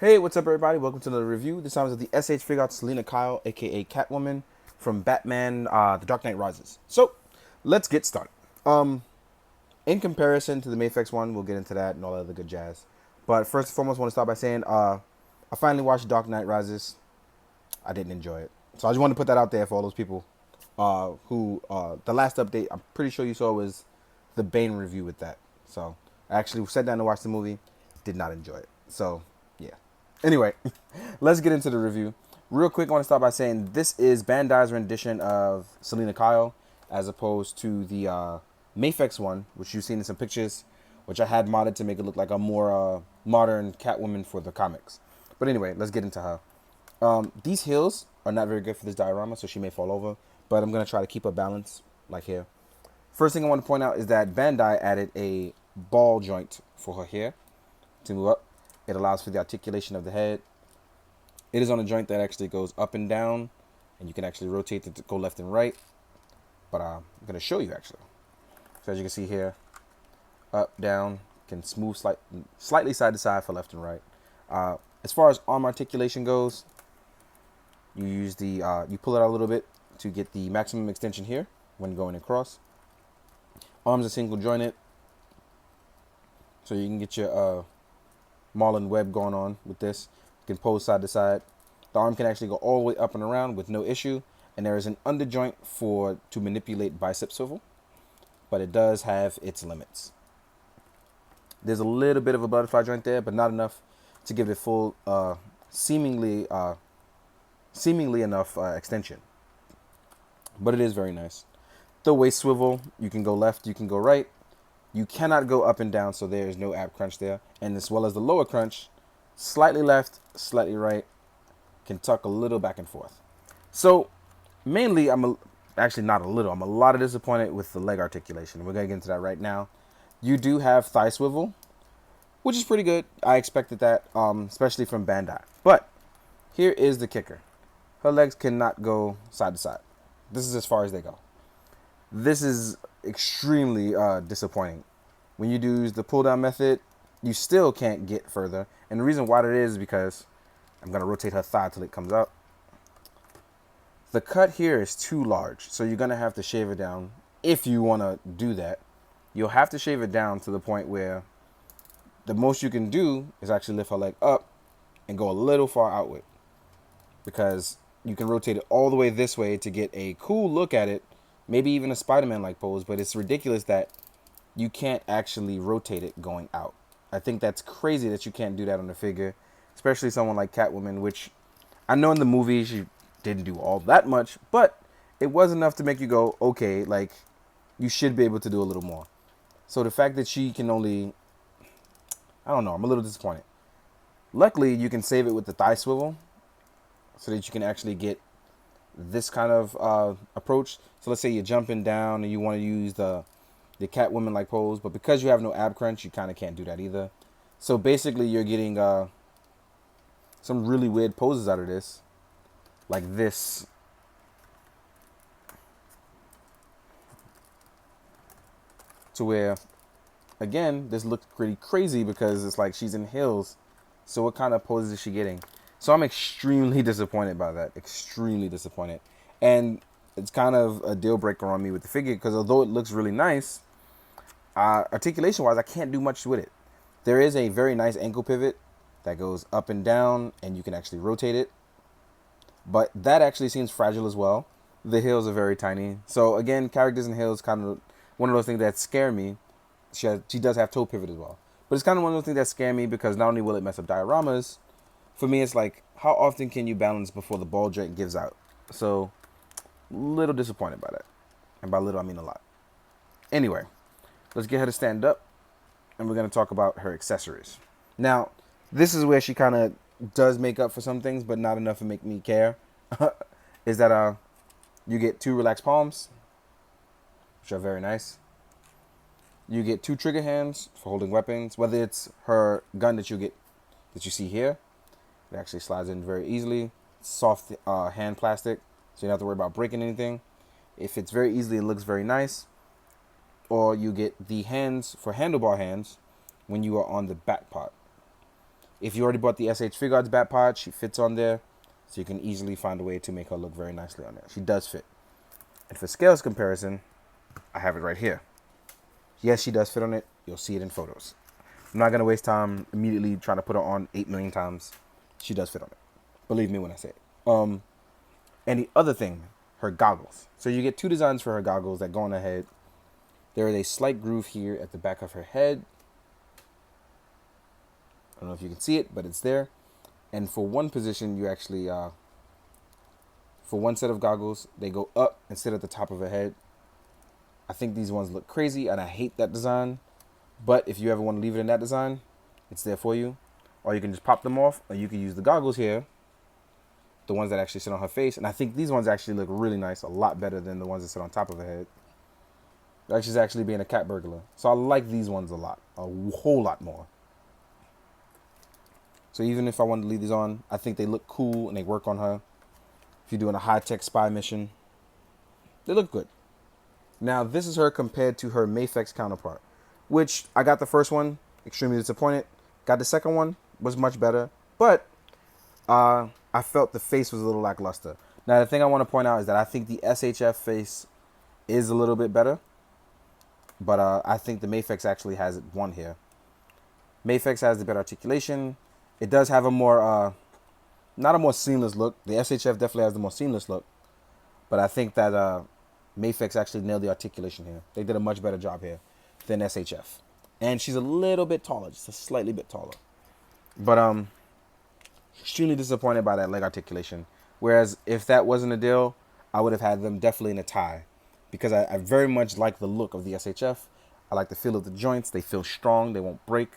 Hey, what's up, everybody? Welcome to another review. This time is of the SH figure out Selena Kyle, aka Catwoman, from Batman: The Dark Knight Rises. So, let's get started. In comparison to the Mayfex one, we'll get into that and all that other good jazz. But first and foremost, I want to start by saying, I finally watched Dark Knight Rises. I didn't enjoy it, so I just wanted to put that out there for all those people who the last update I'm pretty sure you saw was the Bane review with that. So I actually sat down to watch the movie, did not enjoy it. So yeah. Anyway, let's get into the review. Real quick, I want to start by saying this is Bandai's rendition of Selena Kyle, as opposed to the Mayfex one, which you've seen in some pictures, which I had modded to make it look like a more modern Catwoman for the comics. But anyway, let's get into her. These heels are not very good for this diorama, so she may fall over, but I'm going to try to keep her balance, like here. First thing I want to point out is that Bandai added a ball joint for her hair to move up. It allows for the articulation of the head. It is on a joint that actually goes up and down, and you can actually rotate it to go left and right. But I'm going to show you actually. So as you can see here, up, down, can smooth slightly side to side for left and right. As far as arm articulation goes, you use the you pull it out a little bit to get the maximum extension here when going across. Arms are single jointed, so you can get your Marlin Web going on with this. You can pose side to side. The arm can actually go all the way up and around with no issue, and there is an underjoint to manipulate bicep swivel, but it does have its limits. There's a little bit of a butterfly joint there, but not enough to give it full, seemingly enough extension. But it is very nice. The waist swivel, you can go left, you can go right. You cannot go up and down, so there is no ab crunch there. And as well as the lower crunch, slightly left, slightly right, can tuck a little back and forth. So mainly, actually not a little, I'm a lot of disappointed with the leg articulation. We're going to get into that right now. You do have thigh swivel, which is pretty good. I expected that, especially from Bandai. But here is the kicker. Her legs cannot go side to side. This is as far as they go. This is extremely disappointing. When you do the pull down method, you still can't get further. And the reason why that is because I'm going to rotate her thigh till it comes up. The cut here is too large, so you're going to have to shave it down if you want to do that. You'll have to shave it down to the point where the most you can do is actually lift her leg up and go a little far outward, because you can rotate it all the way this way to get a cool look at it, maybe even a Spider-Man like pose, but it's ridiculous that you can't actually rotate it going out. I think that's crazy that you can't do that on a figure, especially someone like Catwoman, which I know in the movie she didn't do all that much, but it was enough to make you go, okay, like, you should be able to do a little more. So the fact that she can only, I don't know, I'm a little disappointed. Luckily, you can save it with the thigh swivel so that you can actually get this kind of approach. So let's say you're jumping down and you want to use the Catwoman like pose, but because you have no ab crunch, you kind of can't do that either. So basically, you're getting some really weird poses out of this, like this. To where, again, this looks pretty crazy because it's like she's in heels. So what kind of poses is she getting? So I'm extremely disappointed by that. Extremely disappointed. And it's kind of a deal breaker on me with the figure, because although it looks really nice, articulation wise, I can't do much with it. There is a very nice ankle pivot that goes up and down, and you can actually rotate it. But that actually seems fragile as well. The heels are very tiny. So again, characters in heels kind of one of those things that scare me. She does have toe pivot as well. But it's kind of one of those things that scare me, because not only will it mess up dioramas, for me it's like, how often can you balance before the ball joint gives out? So, little disappointed by that. And by little, I mean a lot. Anyway, let's get her to stand up, and we're going to talk about her accessories. Now, this is where she kind of does make up for some things, but not enough to make me care. Is that you get 2 relaxed palms, which are very nice. You get 2 trigger hands for holding weapons, whether it's her gun that you see here. It actually slides in very easily. Soft hand plastic, so you don't have to worry about breaking anything. It fits very easily. It looks very nice. Or you get the hands for handlebar hands when you are on the back part. If you already bought the SH Figuarts Bat Pod, she fits on there. So you can easily find a way to make her look very nicely on there. She does fit. And for scales comparison, I have it right here. Yes, she does fit on it. You'll see it in photos. I'm not going to waste time immediately trying to put her on 8 million times. She does fit on it. Believe me when I say it. And the other thing, her goggles. So you get two designs for her goggles that go on her head. There is a slight groove here at the back of her head. I don't know if you can see it, but it's there. And for one position, you actually, for one set of goggles, they go up instead of the top of her head. I think these ones look crazy, and I hate that design. But if you ever want to leave it in that design, it's there for you. Or you can just pop them off, or you can use the goggles here, the ones that actually sit on her face. And I think these ones actually look really nice, a lot better than the ones that sit on top of her head. Like she's actually being a cat burglar. So I like these ones a lot, a whole lot more. So even if I wanted to leave these on, I think they look cool and they work on her. If you're doing a high-tech spy mission, they look good. Now, this is her compared to her Mafex counterpart, which I got the first one, extremely disappointed. Got the second one, was much better, but I felt the face was a little lackluster. Now, the thing I want to point out is that I think the SHF face is a little bit better, but I think the Mafex actually has it won here. Mafex has the better articulation. It does have a more, not a more seamless look. The SHF definitely has the more seamless look, but I think that Mafex actually nailed the articulation here. They did a much better job here than SHF. And she's a little bit taller, just a slightly bit taller. But extremely disappointed by that leg articulation. Whereas if that wasn't a deal, I would have had them definitely in a tie. Because I very much like the look of the SHF. I like the feel of the joints. They feel strong. They won't break.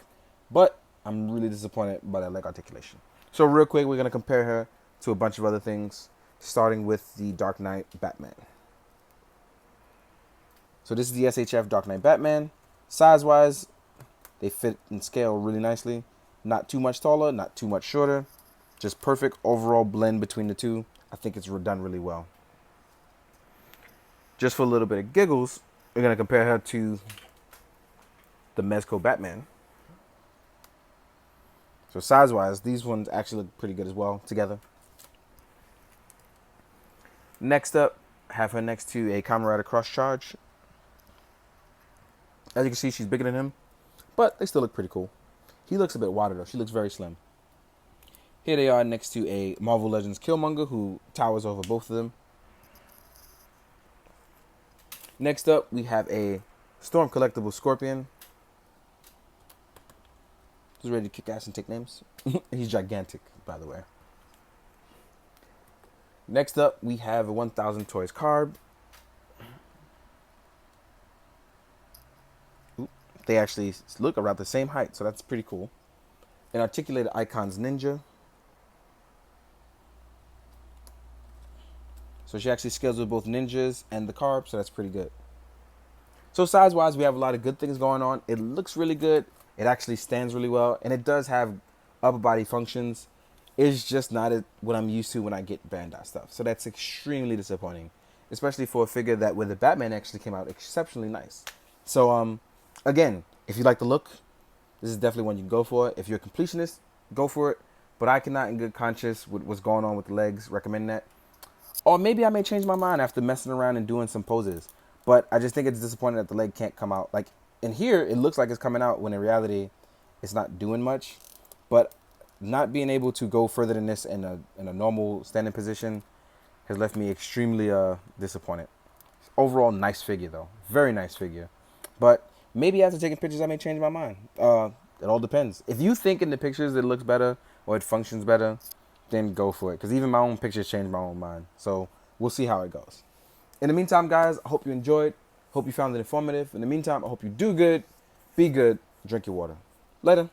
But I'm really disappointed by that leg articulation. So real quick, we're going to compare her to a bunch of other things. Starting with the Dark Knight Batman. So this is the SHF Dark Knight Batman. Size-wise, they fit and scale really nicely. Not too much taller, not too much shorter. Just perfect overall blend between the two. I think it's done really well. Just for a little bit of giggles, we're going to compare her to the Mezco Batman. So size-wise, these ones actually look pretty good as well together. Next up, have her next to a Kamen Rider Cross Charge. As you can see, she's bigger than him, but they still look pretty cool. He looks a bit wider though. She looks very slim. Here they are next to a Marvel Legends Killmonger who towers over both of them. Next up, we have a Storm Collectible Scorpion. He's ready to kick ass and take names. He's gigantic, by the way. Next up, we have a 1000 Toys Carb. They actually look around the same height, so that's pretty cool. An Articulated Icons Ninja. So she actually scales with both ninjas and the carb, so that's pretty good. So size-wise, we have a lot of good things going on. It looks really good. It actually stands really well, and it does have upper body functions. It's just not what I'm used to when I get Bandai stuff. So that's extremely disappointing, especially for a figure that where the Batman actually came out exceptionally nice. So again, if you like the look, this is definitely one you can go for. If you're a completionist, go for it. But I cannot in good conscience with what's going on with the legs recommend that. Or maybe I may change my mind after messing around and doing some poses. But I just think it's disappointing that the leg can't come out. Like in here, it looks like it's coming out when in reality, it's not doing much. But not being able to go further than this in a normal standing position has left me extremely disappointed. Overall, nice figure though. Very nice figure. But maybe after taking pictures, I may change my mind. It all depends. If you think in the pictures it looks better or it functions better, then go for it. Because even my own pictures change my own mind. So we'll see how it goes. In the meantime, guys, I hope you enjoyed. Hope you found it informative. In the meantime, I hope you do good, be good, drink your water. Later.